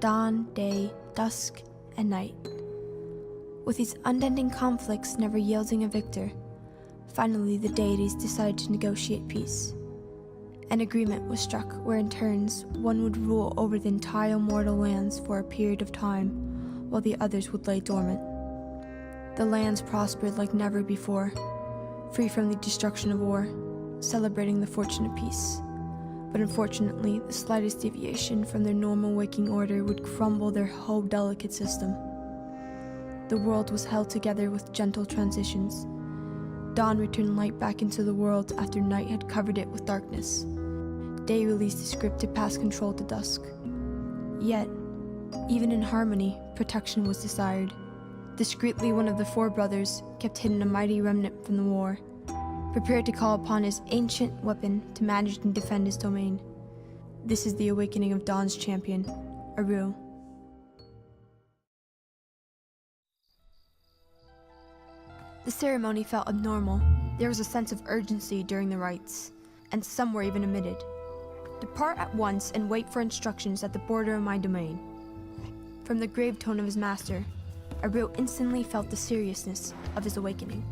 dawn, day, dusk, and night. With these unending conflicts never yielding a victor, finally the deities decided to negotiate peace. An agreement was struck where in turns one would rule over the entire mortal lands for a period of time, while the others would lay dormant. The lands prospered like never before, free from the destruction of war, celebrating the fortune of peace. But unfortunately, the slightest deviation from their normal waking order would crumble their whole delicate system. The world was held together with gentle transitions. Dawn returned light back into the world after night had covered it with darkness. Day released the script to pass control to dusk. Yet, even in harmony, protection was desired. Discreetly, one of the four brothers kept hidden a mighty remnant from the war, prepared to call upon his ancient weapon to manage and defend his domain. This is the awakening of Dawn's champion, Aru. The ceremony felt abnormal. There was a sense of urgency during the rites, and some were even omitted. Depart at once and wait for instructions at the border of my domain. From the grave tone of his master, Aru instantly felt the seriousness of his awakening.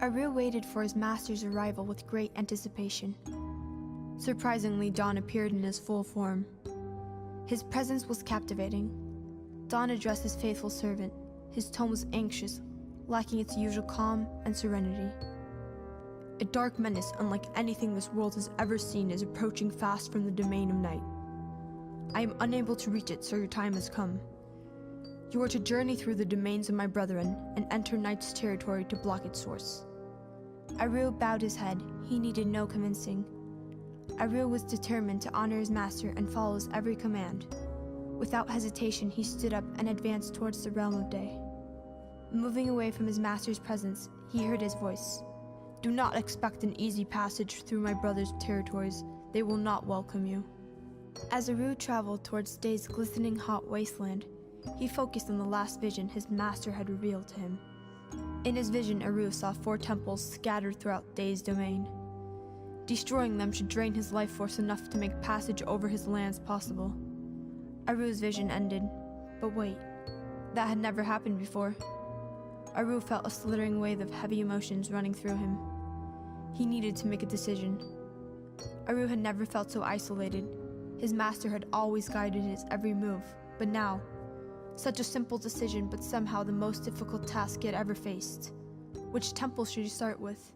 Aru waited for his master's arrival with great anticipation. Surprisingly, Dawn appeared in his full form. His presence was captivating. Dawn addressed his faithful servant. His tone was anxious, lacking its usual calm and serenity. A dark menace unlike anything this world has ever seen is approaching fast from the domain of night. I am unable to reach it, so your time has come. You are to journey through the domains of my brethren and enter night's territory to block its source. Aru bowed his head. He needed no convincing. Aru was determined to honor his master and follow his every command. Without hesitation, he stood up and advanced towards the realm of day. Moving away from his master's presence, he heard his voice. Do not expect an easy passage through my brother's territories. They will not welcome you. As Aru traveled towards day's glistening hot wasteland, he focused on the last vision his master had revealed to him. In his vision, Aru saw 4 temples scattered throughout day's domain. Destroying them should drain his life force enough to make passage over his lands possible. Aru's vision ended, but wait, that had never happened before. Aru felt a slithering wave of heavy emotions running through him. He needed to make a decision. Aru had never felt so isolated. His master had always guided his every move, but now, such a simple decision, but somehow the most difficult task he had ever faced. Which temple should he start with?